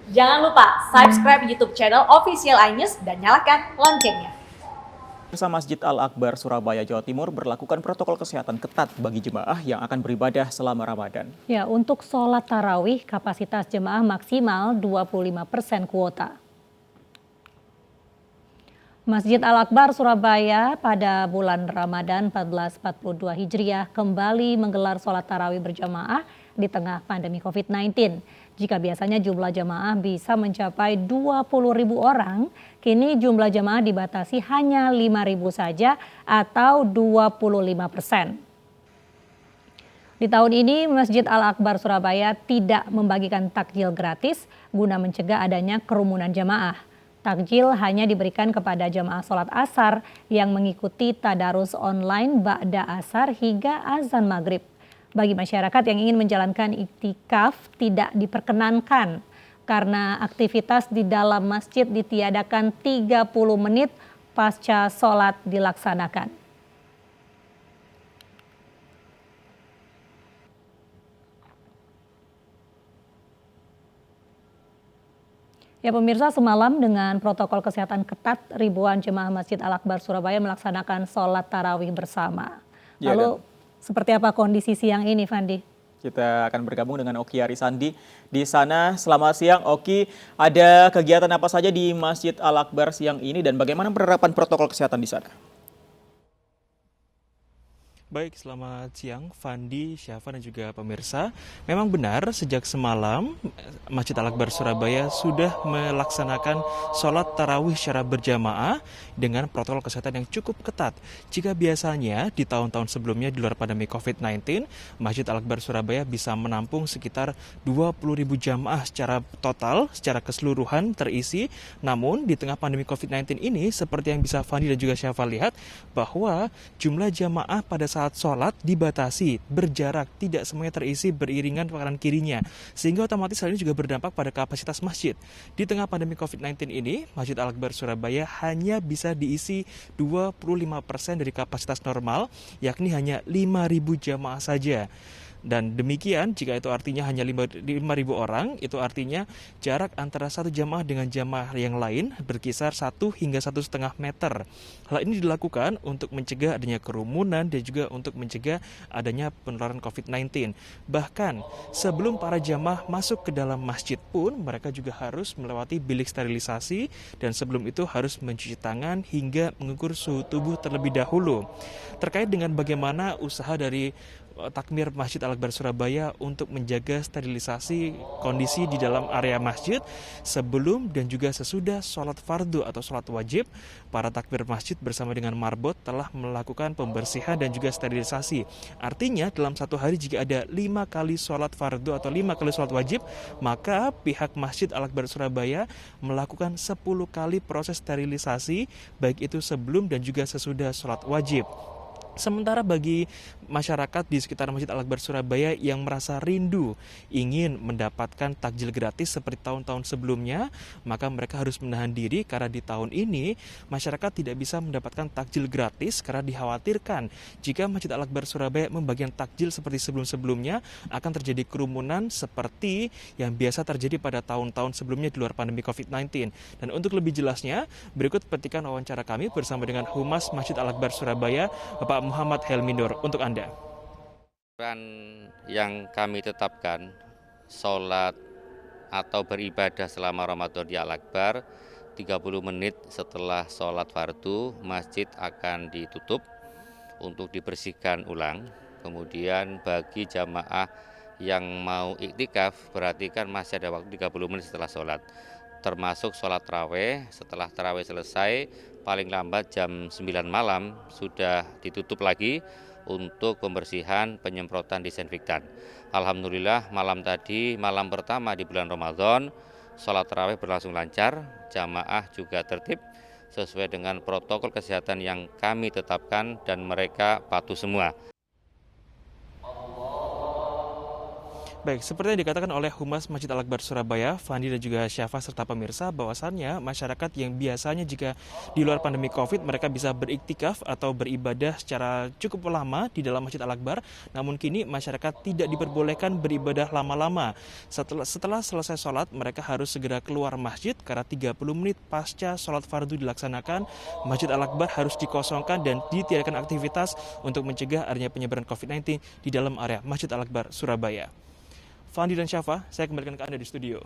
Jangan lupa subscribe YouTube channel Official iNews dan nyalakan loncengnya. Bersama Masjid Al-Akbar Surabaya, Jawa Timur berlakukan protokol kesehatan ketat bagi jemaah yang akan beribadah selama Ramadan. Ya, untuk sholat tarawih kapasitas jemaah maksimal 25% kuota. Masjid Al-Akbar Surabaya pada bulan Ramadan 1442 Hijriah kembali menggelar sholat tarawih berjamaah di tengah pandemi COVID-19. Jika biasanya jumlah jamaah bisa mencapai 20.000 orang, kini jumlah jamaah dibatasi hanya 5.000 saja atau 25%. Di tahun ini Masjid Al-Akbar Surabaya tidak membagikan takjil gratis guna mencegah adanya kerumunan jamaah. Takjil hanya diberikan kepada jamaah sholat asar yang mengikuti tadarus online ba'da asar hingga azan maghrib. Bagi masyarakat yang ingin menjalankan iktikaf tidak diperkenankan karena aktivitas di dalam masjid ditiadakan 30 menit pasca sholat dilaksanakan. Ya pemirsa, semalam dengan protokol kesehatan ketat, ribuan jemaah Masjid Al-Akbar Surabaya melaksanakan sholat tarawih bersama. Lalu seperti apa kondisi siang ini, Fandi? Kita akan bergabung dengan Oki Arisandi di sana. Selamat siang, Oki. Ada kegiatan apa saja di Masjid Al-Akbar siang ini dan bagaimana penerapan protokol kesehatan di sana? Baik, selamat siang Fandi, Syafa dan juga pemirsa. Memang benar sejak semalam Masjid Al-Akbar Surabaya sudah melaksanakan sholat tarawih secara berjamaah dengan protokol kesehatan yang cukup ketat. Jika biasanya di tahun-tahun sebelumnya di luar pandemi COVID-19, Masjid Al-Akbar Surabaya bisa menampung sekitar 20.000 jamaah secara total, secara keseluruhan terisi. Namun di tengah pandemi COVID-19 ini seperti yang bisa Fandi dan juga Syafa lihat bahwa jumlah jamaah pada saat sholat dibatasi, berjarak, tidak semuanya terisi beriringan kanan kirinya. Sehingga otomatis hal ini juga berdampak pada kapasitas masjid. Di tengah pandemi COVID-19 ini, Masjid Al-Akbar Surabaya hanya bisa diisi 25% dari kapasitas normal, yakni hanya 5.000 jamaah saja. Dan demikian, jika itu artinya hanya 5.000 orang, itu artinya jarak antara satu jamaah dengan jamaah yang lain berkisar 1 hingga 1,5 meter. Hal ini dilakukan untuk mencegah adanya kerumunan dan juga untuk mencegah adanya penularan COVID-19. Bahkan sebelum para jamaah masuk ke dalam masjid pun, mereka juga harus melewati bilik sterilisasi dan sebelum itu harus mencuci tangan hingga mengukur suhu tubuh terlebih dahulu. Terkait dengan bagaimana usaha dari Takmir Masjid Al-Akbar Surabaya untuk menjaga sterilisasi kondisi di dalam area masjid sebelum dan juga sesudah sholat fardu atau sholat wajib, para takmir masjid bersama dengan marbot telah melakukan pembersihan dan juga sterilisasi. Artinya dalam satu hari jika ada 5 kali sholat fardu atau 5 kali sholat wajib, maka pihak Masjid Al-Akbar Surabaya melakukan 10 kali proses sterilisasi, baik itu sebelum dan juga sesudah sholat wajib. Sementara bagi masyarakat di sekitar Masjid Al-Akbar Surabaya yang merasa rindu ingin mendapatkan takjil gratis seperti tahun-tahun sebelumnya, maka mereka harus menahan diri karena di tahun ini masyarakat tidak bisa mendapatkan takjil gratis karena dikhawatirkan jika Masjid Al-Akbar Surabaya membagikan takjil seperti sebelum-sebelumnya akan terjadi kerumunan seperti yang biasa terjadi pada tahun-tahun sebelumnya di luar pandemi COVID-19. Dan untuk lebih jelasnya, berikut petikan wawancara kami bersama dengan Humas Masjid Al-Akbar Surabaya, Bapak Muhammad Helminur untuk Anda. Yang kami tetapkan, sholat atau beribadah selama Ramadan di Al-Akbar, 30 menit setelah sholat fardu, masjid akan ditutup untuk dibersihkan ulang. Kemudian bagi jamaah yang mau iktikaf, berarti kan masih ada waktu 30 menit setelah sholat. Termasuk sholat tarawih, setelah tarawih selesai, paling lambat jam 9 malam sudah ditutup lagi untuk pembersihan penyemprotan disinfektan. Alhamdulillah malam tadi, malam pertama di bulan Ramadan, sholat tarawih berlangsung lancar, jamaah juga tertib sesuai dengan protokol kesehatan yang kami tetapkan dan mereka patuh semua. Baik, seperti yang dikatakan oleh Humas Masjid Al-Akbar Surabaya, Fandi dan juga Syafa serta pemirsa, bahwasannya masyarakat yang biasanya jika di luar pandemi COVID mereka bisa beriktikaf atau beribadah secara cukup lama di dalam Masjid Al-Akbar, namun kini masyarakat tidak diperbolehkan beribadah lama-lama. Setelah selesai sholat, mereka harus segera keluar masjid karena 30 menit pasca sholat fardu dilaksanakan, Masjid Al-Akbar harus dikosongkan dan ditiadakan aktivitas untuk mencegah adanya penyebaran COVID-19 di dalam area Masjid Al-Akbar Surabaya. Fandi dan Syafa, saya kembalikan ke Anda di studio.